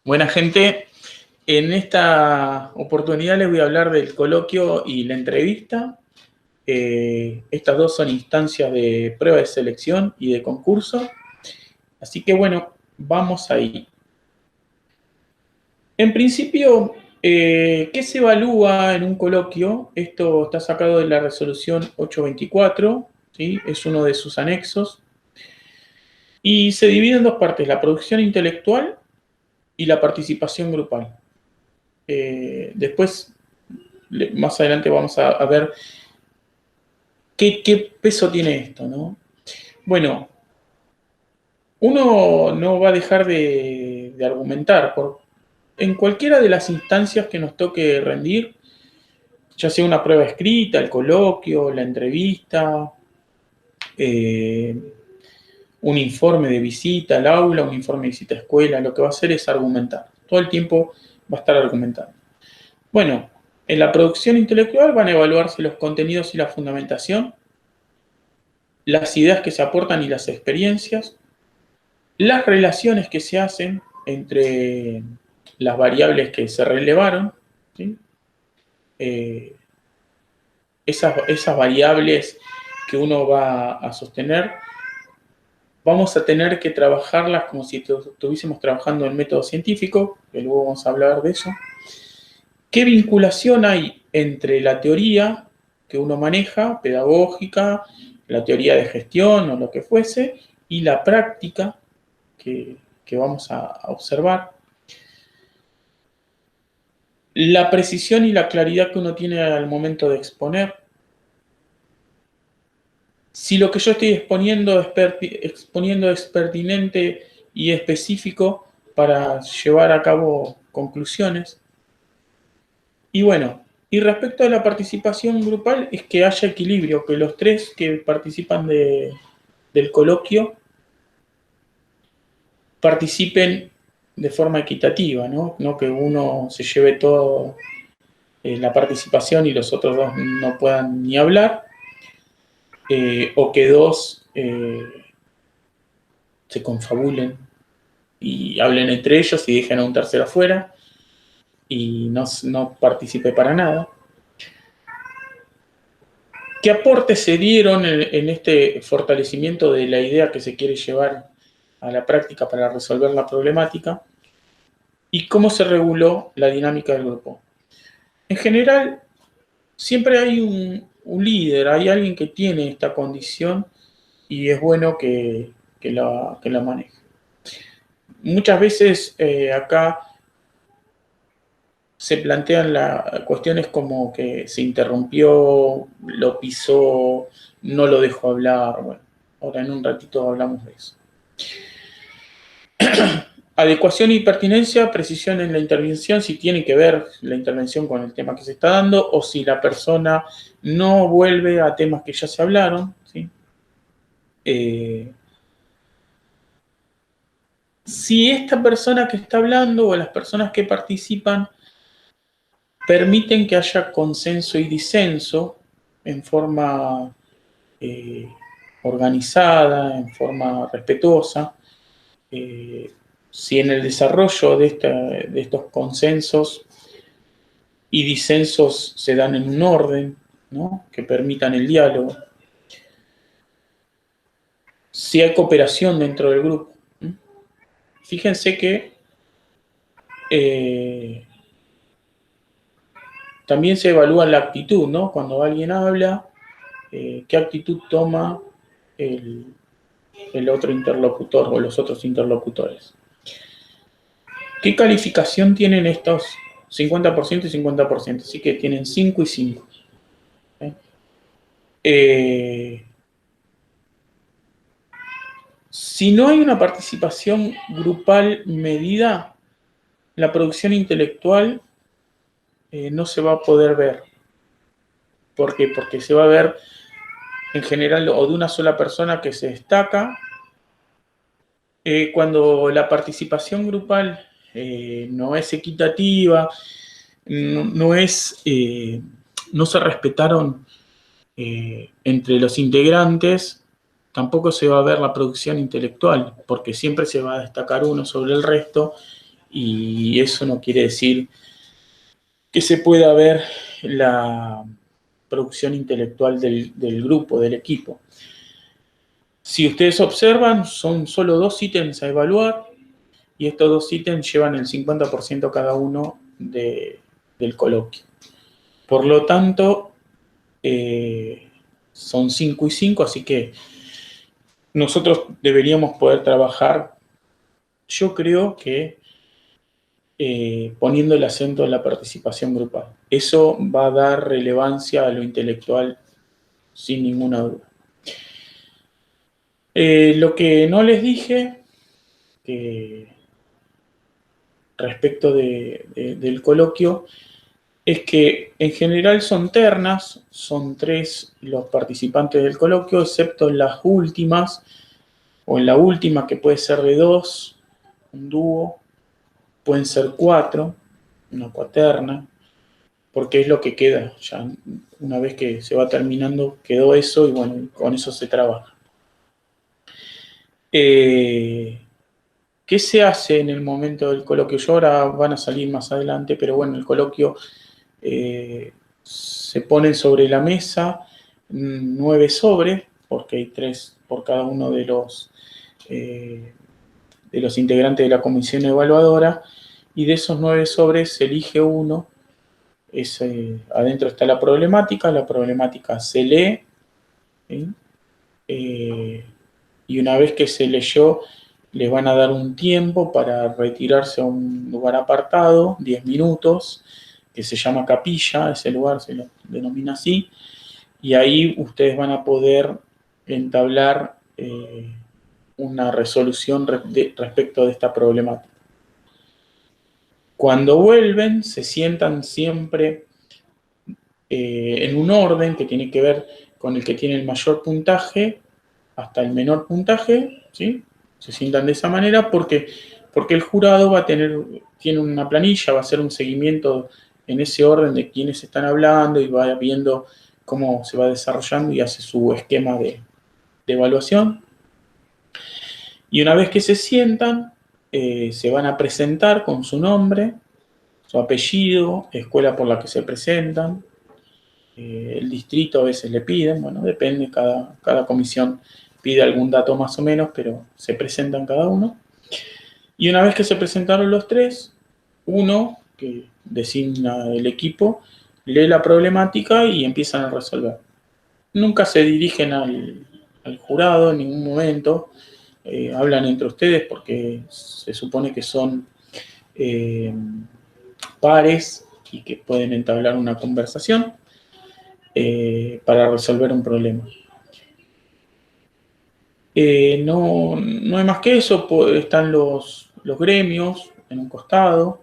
Buena gente, en esta oportunidad les voy a hablar del coloquio y la entrevista. Estas dos son instancias de prueba de selección y de concurso. Así que bueno, vamos ahí. En principio, ¿qué se evalúa en un coloquio? Esto está sacado de la resolución 824, ¿sí? Es uno de sus anexos. Y se divide en dos partes, la producción intelectual y la participación grupal. Después, más adelante vamos a ver qué peso tiene esto, ¿no? Bueno, uno no va a dejar de argumentar en cualquiera de las instancias que nos toque rendir, ya sea una prueba escrita, el coloquio, la entrevista, eh, un informe de visita al aula, un informe de visita a escuela, lo que va a hacer es argumentar. Todo el tiempo va a estar argumentando. Bueno, en la producción intelectual van a evaluarse los contenidos y la fundamentación, las ideas que se aportan y las experiencias, las relaciones que se hacen entre las variables que se relevaron, ¿sí? Esas variables que uno va a sostener, vamos a tener que trabajarlas como si estuviésemos trabajando en método científico, que luego vamos a hablar de eso. ¿Qué vinculación hay entre la teoría que uno maneja, pedagógica, la teoría de gestión o lo que fuese, y la práctica que vamos a observar? La precisión y la claridad que uno tiene al momento de exponer. Si lo que yo estoy exponiendo es pertinente y específico para llevar a cabo conclusiones. Y bueno, y respecto a la participación grupal, es que haya equilibrio, que los tres que participan del coloquio participen de forma equitativa, ¿no? No que uno se lleve todo la participación y los otros dos no puedan ni hablar, o que dos se confabulen y hablen entre ellos y dejen a un tercero afuera y no participe para nada. ¿Qué aportes se dieron en este fortalecimiento de la idea que se quiere llevar a la práctica para resolver la problemática? ¿Y cómo se reguló la dinámica del grupo? En general, siempre hay un líder, hay alguien que tiene esta condición y es bueno que la maneje. Muchas veces acá se plantean cuestiones como que se interrumpió, lo pisó, no lo dejó hablar. Bueno, ahora en un ratito hablamos de eso. Adecuación y pertinencia, precisión en la intervención, si tiene que ver la intervención con el tema que se está dando o si la persona no vuelve a temas que ya se hablaron, ¿sí? Si esta persona que está hablando o las personas que participan permiten que haya consenso y disenso en forma organizada, en forma respetuosa, si en el desarrollo de estos consensos y disensos se dan en un orden, ¿no?, que permitan el diálogo, si hay cooperación dentro del grupo. Fíjense que también se evalúa la actitud, ¿no? Cuando alguien habla, qué actitud toma el otro interlocutor o los otros interlocutores. ¿Qué calificación tienen estos 50% y 50%? Así que tienen 5 y 5. Si no hay una participación grupal medida, la producción intelectual no se va a poder ver. ¿Por qué? Porque se va a ver en general o de una sola persona que se destaca. Cuando la participación grupal no es equitativa, no se respetaron entre los integrantes, tampoco se va a ver la producción intelectual, porque siempre se va a destacar uno sobre el resto y eso no quiere decir que se pueda ver la producción intelectual del grupo, del equipo. Si ustedes observan, son solo 2 ítems a evaluar y estos 2 ítems llevan el 50% cada uno del coloquio. Por lo tanto, son 5 y 5, así que nosotros deberíamos poder trabajar, yo creo que poniendo el acento en la participación grupal. Eso va a dar relevancia a lo intelectual sin ninguna duda. Lo que no les dije, respecto del coloquio, es que en general son ternas, son 3 los participantes del coloquio, excepto en las últimas, o en la última que puede ser de 2, un dúo, pueden ser 4, una cuaterna, porque es lo que queda. Ya una vez que se va terminando, quedó eso y bueno, con eso se trabaja. ¿Qué se hace en el momento del coloquio? Yo ahora van a salir más adelante, pero bueno, el coloquio se ponen sobre la mesa 9 sobres, porque hay 3 por cada uno de los integrantes de la comisión evaluadora, y de esos 9 sobres se elige uno. Adentro está la problemática se lee, ¿sí? Y una vez que se leyó, les van a dar un tiempo para retirarse a un lugar apartado, 10 minutos, que se llama capilla, ese lugar se lo denomina así, y ahí ustedes van a poder entablar una resolución respecto de esta problemática. Cuando vuelven, se sientan siempre en un orden que tiene que ver con el que tiene el mayor puntaje hasta el menor puntaje, ¿sí? Se sientan de esa manera porque el jurado tiene una planilla, va a hacer un seguimiento en ese orden de quiénes están hablando y va viendo cómo se va desarrollando y hace su esquema de evaluación. Y una vez que se sientan, se van a presentar con su nombre, su apellido, escuela por la que se presentan, el distrito a veces le piden, bueno, depende, cada comisión pide algún dato más o menos, pero se presentan cada uno. Y una vez que se presentaron los 3, uno que designa el equipo lee la problemática y empiezan a resolver. Nunca se dirigen al jurado en ningún momento, hablan entre ustedes porque se supone que son pares y que pueden entablar una conversación para resolver un problema. No hay más que eso, están los gremios en un costado,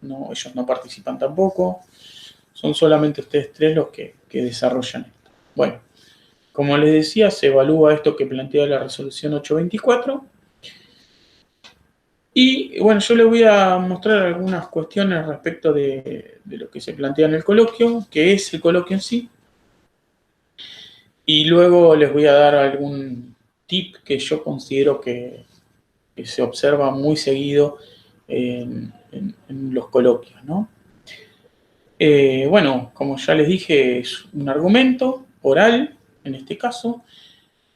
ellos no participan tampoco, son solamente ustedes 3 los que desarrollan esto. Bueno, como les decía, se evalúa esto que plantea la resolución 824. Y bueno, yo les voy a mostrar algunas cuestiones respecto de lo que se plantea en el coloquio, que es el coloquio en sí. Y luego les voy a dar algún tip que yo considero que se observa muy seguido en los coloquios, ¿no? Bueno, como ya les dije, es un argumento oral, en este caso,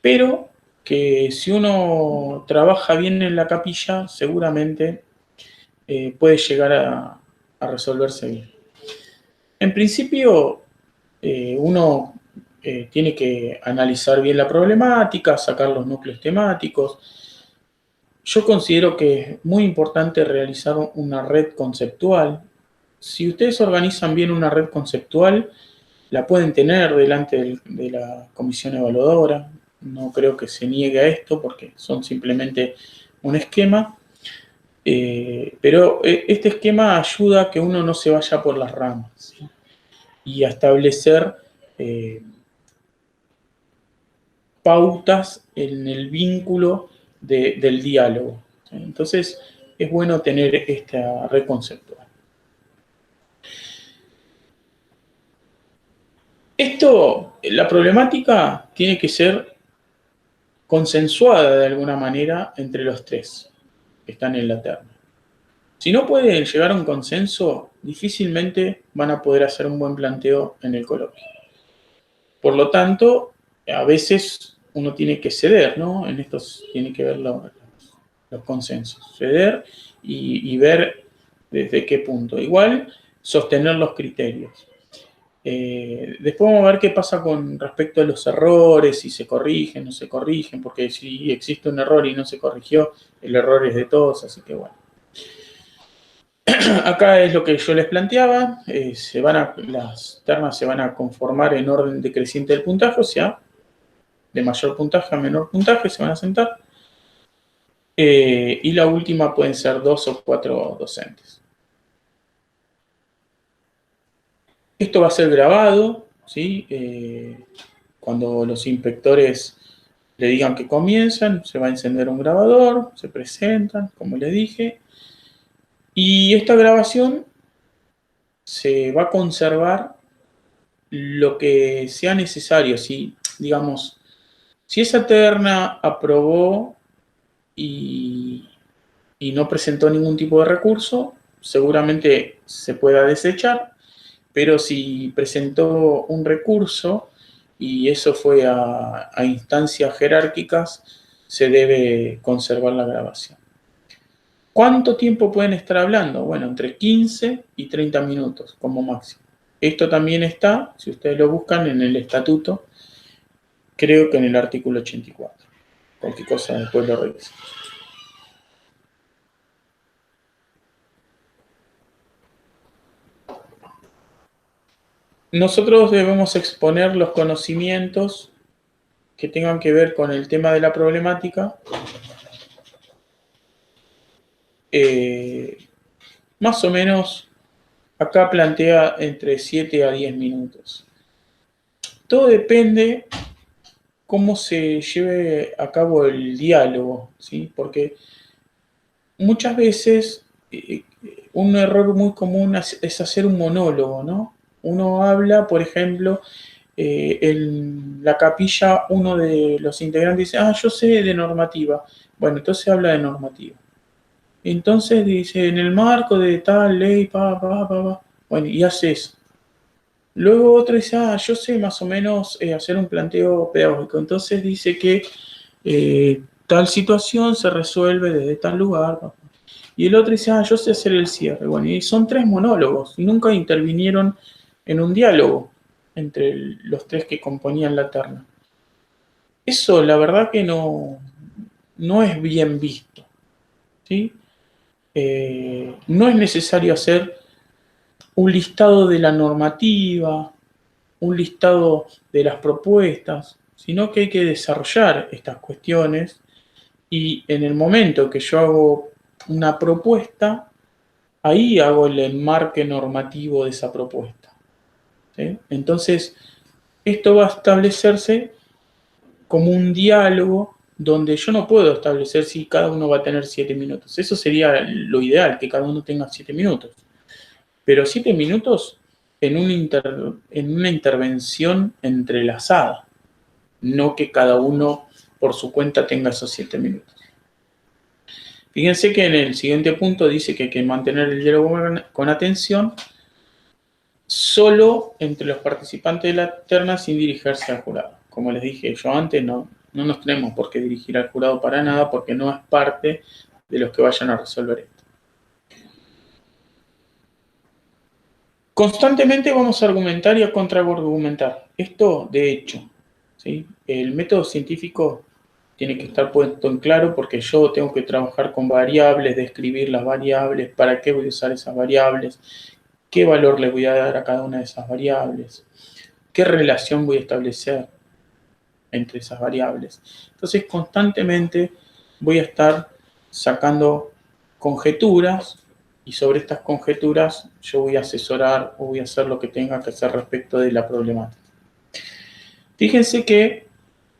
pero que si uno trabaja bien en la capilla, seguramente puede llegar a resolverse bien. En principio, uno tiene que analizar bien la problemática, sacar los núcleos temáticos. Yo considero que es muy importante realizar una red conceptual. Si ustedes organizan bien una red conceptual, la pueden tener delante de la comisión evaluadora. No creo que se niegue a esto porque son simplemente un esquema. Pero este esquema ayuda a que uno no se vaya por las ramas, ¿sí? Y a establecer pautas en el vínculo del diálogo, ¿sí? Entonces, es bueno tener esta red conceptual. La problemática tiene que ser consensuada de alguna manera entre los 3 que están en la terna. Si no pueden llegar a un consenso, difícilmente van a poder hacer un buen planteo en el coloquio. Por lo tanto, a veces uno tiene que ceder, ¿no? En estos tiene que ver los consensos, ceder y ver desde qué punto. Igual, sostener los criterios. Después vamos a ver qué pasa con respecto a los errores, si se corrigen, no se corrigen, porque si existe un error y no se corrigió, el error es de todos, así que bueno. Acá es lo que yo les planteaba, las ternas se van a conformar en orden decreciente del puntaje, o sea, de mayor puntaje a menor puntaje se van a sentar. Y la última pueden ser 2 o 4 docentes. Esto va a ser grabado, ¿sí? Cuando los inspectores le digan que comienzan, se va a encender un grabador, se presentan, como les dije, y esta grabación se va a conservar lo que sea necesario, ¿sí? Digamos, si esa terna aprobó y no presentó ningún tipo de recurso, seguramente se pueda desechar, pero si presentó un recurso y eso fue a instancias jerárquicas, se debe conservar la grabación. ¿Cuánto tiempo pueden estar hablando? Bueno, entre 15 y 30 minutos como máximo. Esto también está, si ustedes lo buscan, en el estatuto, creo que en el artículo 84. Cualquier cosa después lo reviso. Nosotros debemos exponer los conocimientos que tengan que ver con el tema de la problemática, más o menos acá plantea entre 7 a 10 minutos. Todo depende cómo se lleve a cabo el diálogo, ¿sí? Porque muchas veces un error muy común es hacer un monólogo, ¿no? Uno habla, por ejemplo, en la capilla uno de los integrantes dice, yo sé de normativa. Bueno, entonces habla de normativa. Entonces dice, en el marco de tal ley, bueno, y hace eso. Luego otro dice, yo sé más o menos hacer un planteo pedagógico. Entonces dice que tal situación se resuelve desde tal lugar. Y el otro dice, yo sé hacer el cierre. Bueno, y son 3 monólogos y nunca intervinieron en un diálogo entre los 3 que componían la terna. Eso la verdad que no es bien visto, ¿sí? No es necesario hacer un listado de la normativa, un listado de las propuestas, sino que hay que desarrollar estas cuestiones y en el momento que yo hago una propuesta, ahí hago el enmarque normativo de esa propuesta, ¿sí? Entonces, esto va a establecerse como un diálogo donde yo no puedo establecer si cada uno va a tener 7 minutos. Eso sería lo ideal, que cada uno tenga 7 minutos. Pero 7 minutos en una intervención entrelazada, no que cada uno por su cuenta tenga esos 7 minutos. Fíjense que en el siguiente punto dice que hay que mantener el diálogo con atención solo entre los participantes de la terna sin dirigirse al jurado. Como les dije yo antes, no nos tenemos por qué dirigir al jurado para nada porque no es parte de los que vayan a resolver esto. Constantemente vamos a argumentar y a contraargumentar. Esto, de hecho, ¿sí? El método científico tiene que estar puesto en claro porque yo tengo que trabajar con variables, describir las variables, para qué voy a usar esas variables, qué valor le voy a dar a cada una de esas variables, qué relación voy a establecer entre esas variables. Entonces, constantemente voy a estar sacando conjeturas y sobre estas conjeturas yo voy a asesorar o voy a hacer lo que tenga que hacer respecto de la problemática. Fíjense que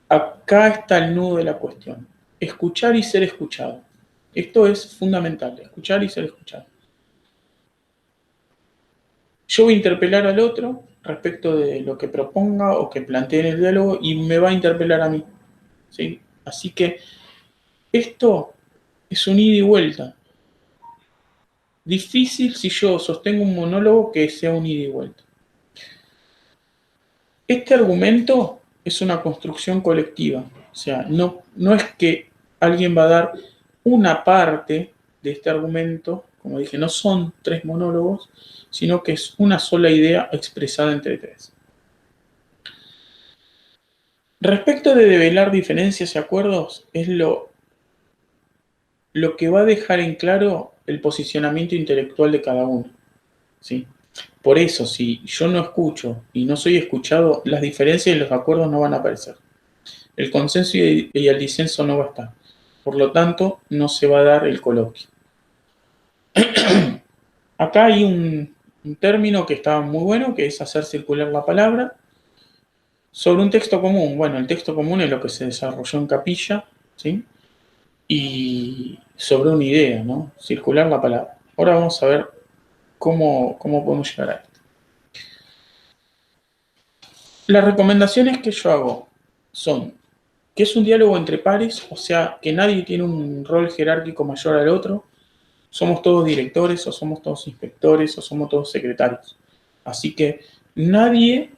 acá está el nudo de la cuestión. Escuchar y ser escuchado. Esto es fundamental, escuchar y ser escuchado. Yo voy a interpelar al otro respecto de lo que proponga o que plantee en el diálogo y me va a interpelar a mí, ¿sí? Así que esto es un ida y vuelta. Difícil si yo sostengo un monólogo que sea un ida y vuelta. Este argumento es una construcción colectiva, o sea, no es que alguien va a dar una parte de este argumento, como dije, no son 3 monólogos, sino que es una sola idea expresada entre 3. Respecto de develar diferencias y acuerdos, es lo que va a dejar en claro el posicionamiento intelectual de cada uno, ¿sí? Por eso, si yo no escucho y no soy escuchado, las diferencias y los acuerdos no van a aparecer. El consenso y el disenso no va a estar. Por lo tanto, no se va a dar el coloquio. Acá hay un término que está muy bueno, que es hacer circular la palabra sobre un texto común. Bueno, el texto común es lo que se desarrolló en Capilla, ¿sí? Y sobre una idea, ¿no? Circular la palabra. Ahora vamos a ver cómo podemos llegar a esto. Las recomendaciones que yo hago son que es un diálogo entre pares, o sea, que nadie tiene un rol jerárquico mayor al otro. Somos todos directores, o somos todos inspectores, o somos todos secretarios. Así que nadie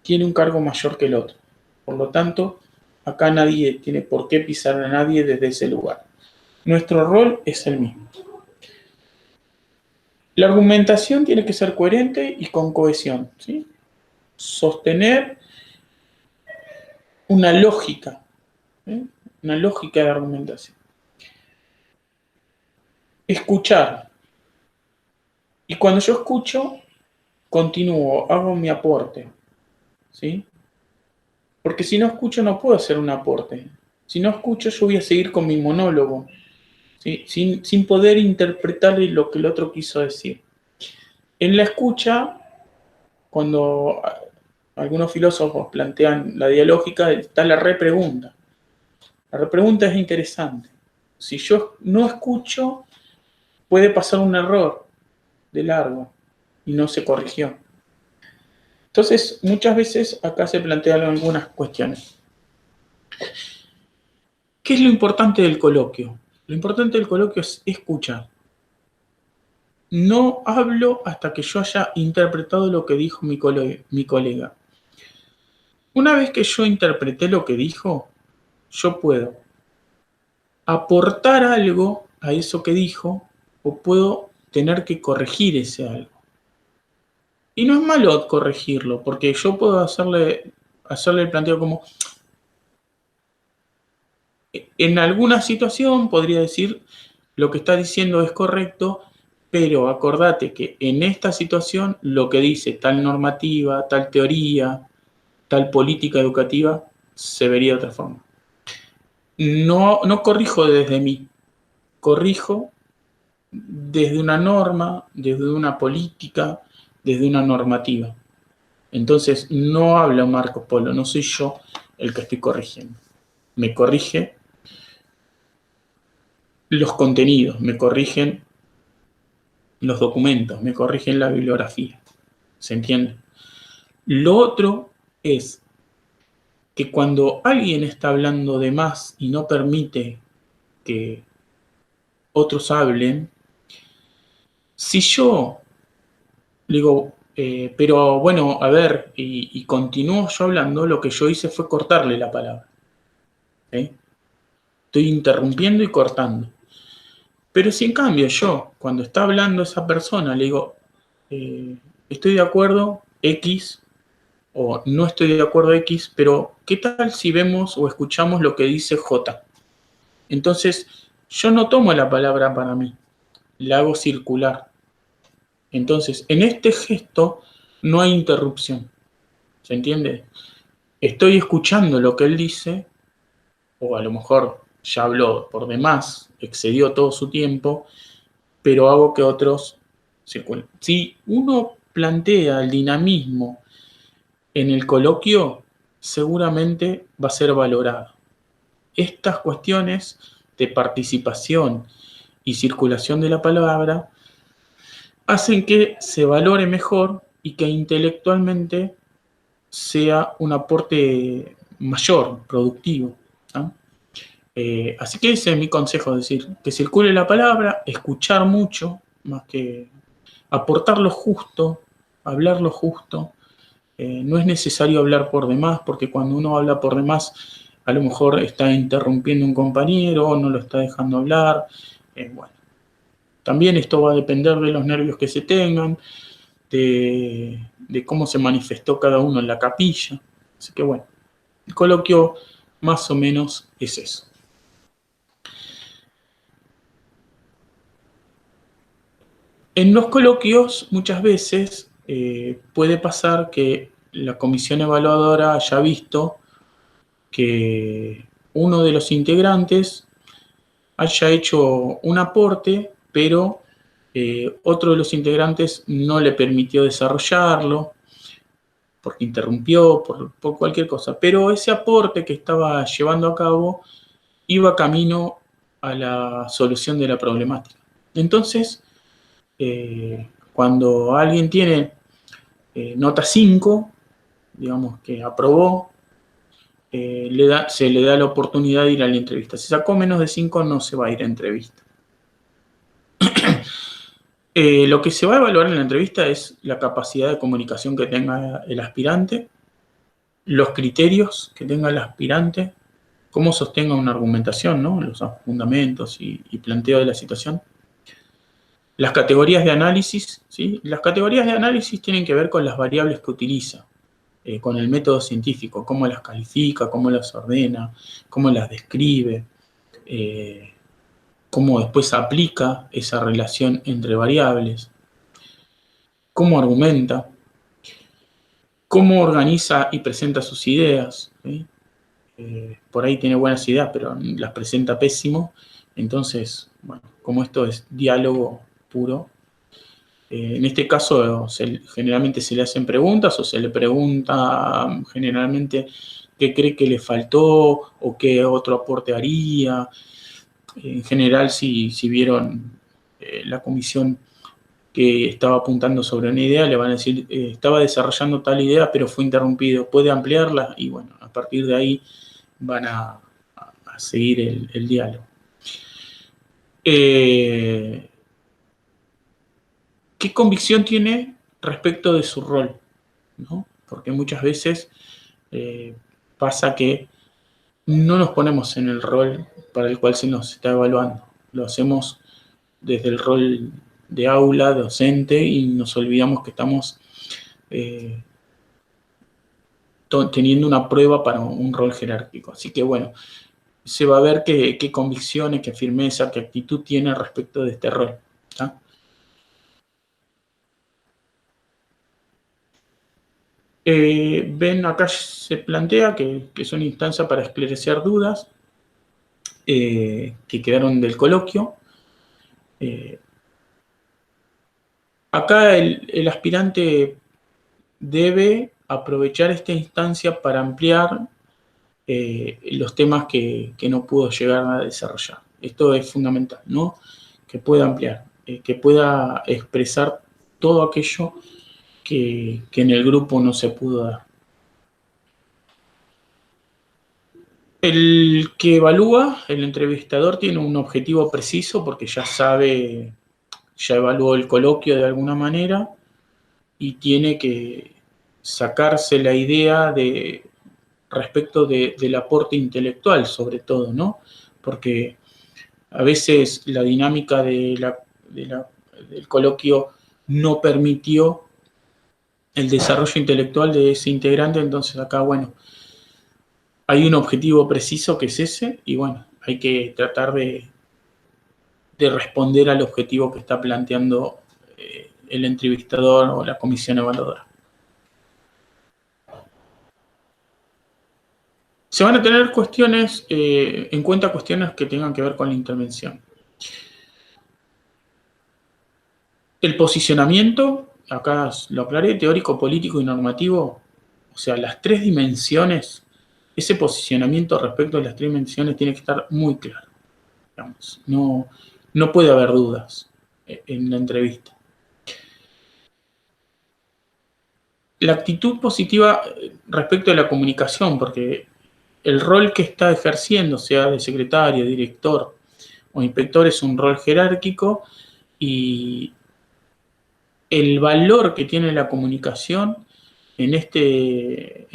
tiene un cargo mayor que el otro. Por lo tanto, acá nadie tiene por qué pisar a nadie desde ese lugar. Nuestro rol es el mismo. La argumentación tiene que ser coherente y con cohesión, ¿sí? Sostener una lógica, ¿eh? Una lógica de argumentación. Escuchar. Y cuando yo escucho, continúo, hago mi aporte, ¿sí? Porque si no escucho no puedo hacer un aporte. Si no escucho yo voy a seguir con mi monólogo, ¿sí? Sin poder interpretar lo que el otro quiso decir. En la escucha, cuando algunos filósofos plantean la dialógica, está la repregunta. La repregunta es interesante. Si yo no escucho, puede pasar un error de largo y no se corrigió. Entonces, muchas veces acá se plantean algunas cuestiones. ¿Qué es lo importante del coloquio? Lo importante del coloquio es escuchar. No hablo hasta que yo haya interpretado lo que dijo mi colega. Una vez que yo interpreté lo que dijo, yo puedo aportar algo a eso que dijo o puedo tener que corregir ese algo. Y no es malo corregirlo, porque yo puedo hacerle el planteo como, en alguna situación podría decir, lo que está diciendo es correcto, pero acordate que en esta situación lo que dice tal normativa, tal teoría, tal política educativa, se vería de otra forma. No corrijo desde mí, corrijo desde una norma, desde una política, desde una normativa. Entonces no habla Marco Polo, no soy yo el que estoy corrigiendo. Me corrige los contenidos, me corrigen los documentos, me corrigen la bibliografía. ¿Se entiende? Lo otro es que cuando alguien está hablando de más y no permite que otros hablen, si yo digo, pero bueno, a ver, y continúo yo hablando, lo que yo hice fue cortarle la palabra. ¿Sí? Estoy interrumpiendo y cortando. Pero si en cambio yo, cuando está hablando esa persona, le digo, estoy de acuerdo, X, o no estoy de acuerdo, X, pero ¿qué tal si vemos o escuchamos lo que dice J? Entonces, yo no tomo la palabra para mí, la hago circular. Entonces, en este gesto no hay interrupción. ¿Se entiende? Estoy escuchando lo que él dice, o a lo mejor ya habló por demás, excedió todo su tiempo, pero hago que otros circulen. Si uno plantea el dinamismo en el coloquio, seguramente va a ser valorado. Estas cuestiones de participación y circulación de la palabra hacen que se valore mejor y que intelectualmente sea un aporte mayor, productivo, ¿no? Así que ese es mi consejo, es decir, que circule la palabra, escuchar mucho, más que aportar lo justo, hablar lo justo. No es necesario hablar por demás, porque cuando uno habla por demás, a lo mejor está interrumpiendo a un compañero, no lo está dejando hablar. Bueno, también esto va a depender de los nervios que se tengan, de cómo se manifestó cada uno en la capilla. Así que bueno, el coloquio más o menos es eso. En los coloquios muchas veces puede pasar que la comisión evaluadora haya visto que uno de los integrantes haya hecho un aporte, pero otro de los integrantes no le permitió desarrollarlo, porque interrumpió, por cualquier cosa. Pero ese aporte que estaba llevando a cabo iba camino a la solución de la problemática. Entonces, cuando alguien tiene nota 5, digamos que aprobó, se le da la oportunidad de ir a la entrevista. Si sacó menos de 5, no se va a ir a entrevista. Lo que se va a evaluar en la entrevista es la capacidad de comunicación que tenga el aspirante, los criterios que tenga el aspirante, cómo sostenga una argumentación, ¿no? Los fundamentos y planteo de la situación. Las categorías de análisis, ¿sí? Las categorías de análisis tienen que ver con las variables que utiliza, con el método científico, cómo las califica, cómo las ordena, cómo las describe, cómo después aplica esa relación entre variables, cómo argumenta, cómo organiza y presenta sus ideas, ¿sí? Por ahí tiene buenas ideas, pero las presenta pésimo. Entonces, bueno, como esto es diálogo puro, en este caso generalmente se le hacen preguntas o se le pregunta generalmente qué cree que le faltó o qué otro aporte haría. En general, si vieron la comisión que estaba apuntando sobre una idea, le van a decir, estaba desarrollando tal idea, pero fue interrumpido, ¿puede ampliarla? Y bueno, a partir de ahí van a seguir el diálogo. ¿Qué convicción tiene respecto de su rol? ¿No? Porque muchas veces pasa que no nos ponemos en el rol para el cual se nos está evaluando. Lo hacemos desde el rol de aula, docente, y nos olvidamos que estamos teniendo una prueba para un rol jerárquico. Así que bueno, se va a ver qué convicciones, qué firmeza, qué actitud tiene respecto de este rol. ¿Tá? Ven, acá se plantea que es una instancia para esclarecer dudas que quedaron del coloquio. Acá el aspirante debe aprovechar esta instancia para ampliar los temas que no pudo llegar a desarrollar. Esto es fundamental, ¿no? Que pueda ampliar, que pueda expresar todo aquello que en el grupo no se pudo dar. El que evalúa, el entrevistador, tiene un objetivo preciso porque ya sabe, ya evaluó el coloquio de alguna manera y tiene que sacarse la idea respecto del aporte intelectual, sobre todo, ¿no? Porque a veces la dinámica del coloquio no permitió el desarrollo intelectual de ese integrante, entonces acá, bueno, hay un objetivo preciso que es ese, y bueno, hay que tratar de responder al objetivo que está planteando el entrevistador o la comisión evaluadora. Se van a tener en cuenta cuestiones que tengan que ver con la intervención. El posicionamiento, acá lo aclaré, teórico, político y normativo, o sea, las tres dimensiones, ese posicionamiento respecto a las tres dimensiones tiene que estar muy claro. Digamos, no puede haber dudas en la entrevista. La actitud positiva respecto a la comunicación, porque el rol que está ejerciendo, sea de secretario, director o inspector, es un rol jerárquico Y el valor que tiene la comunicación en este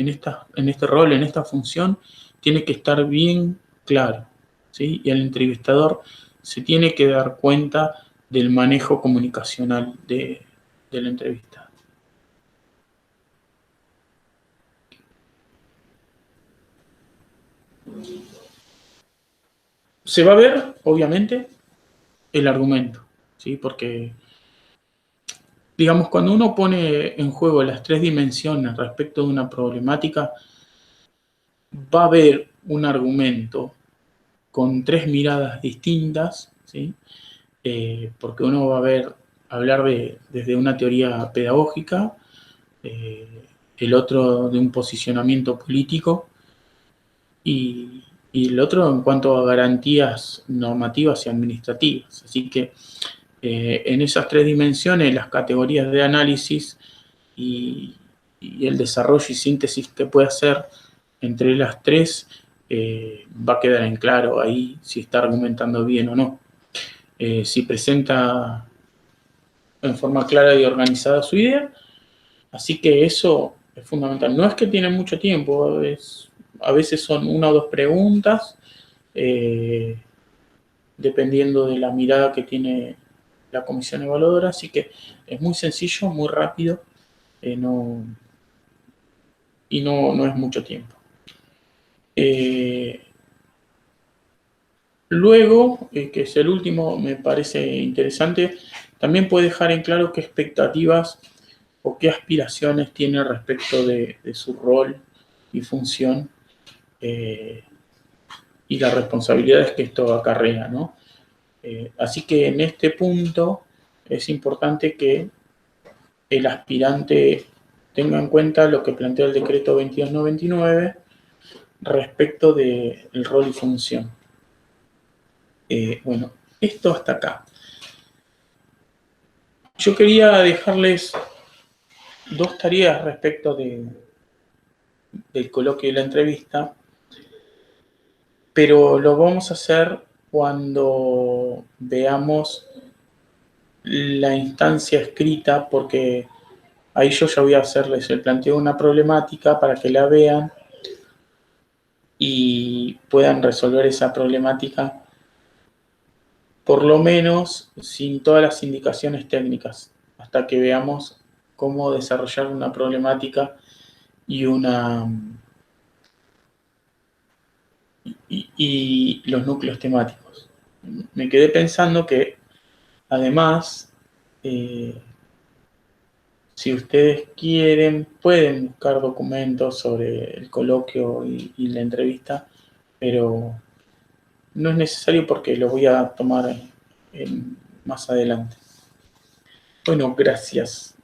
rol, en esta función, tiene que estar bien claro, ¿sí? Y el entrevistador se tiene que dar cuenta del manejo comunicacional de la entrevista. Se va a ver, obviamente, el argumento, ¿sí? Porque, digamos, cuando uno pone en juego las tres dimensiones respecto de una problemática, va a haber un argumento con tres miradas distintas, ¿sí? Porque uno va a hablar desde una teoría pedagógica, eh, el otro de un posicionamiento político y, el otro en cuanto a garantías normativas y administrativas. Así que en esas tres dimensiones, las categorías de análisis y, el desarrollo y síntesis que puede hacer entre las tres va a quedar en claro ahí si está argumentando bien o no. Si presenta en forma clara y organizada su idea. Así que eso es fundamental. No es que tiene mucho tiempo, a veces son una o dos preguntas, eh, dependiendo de la mirada que tiene la comisión evaluadora. Así que es muy sencillo, muy rápido y no es mucho tiempo. Luego, que es el último, me parece interesante, también puede dejar en claro qué expectativas o qué aspiraciones tiene respecto de su rol y función y las responsabilidades que esto acarrea, ¿no? Así que en este punto es importante que el aspirante tenga en cuenta lo que plantea el decreto 2299 respecto del rol y función. Bueno, esto hasta acá. Yo quería dejarles dos tareas respecto del coloquio y la entrevista, pero lo vamos a hacer cuando veamos la instancia escrita, porque ahí yo ya voy a hacerles el planteo de una problemática para que la vean y puedan resolver esa problemática, por lo menos sin todas las indicaciones técnicas, hasta que veamos cómo desarrollar una problemática y y los núcleos temáticos. Me quedé pensando que además, si ustedes quieren, pueden buscar documentos sobre el coloquio y la entrevista, pero no es necesario porque lo voy a tomar más adelante. Bueno, gracias.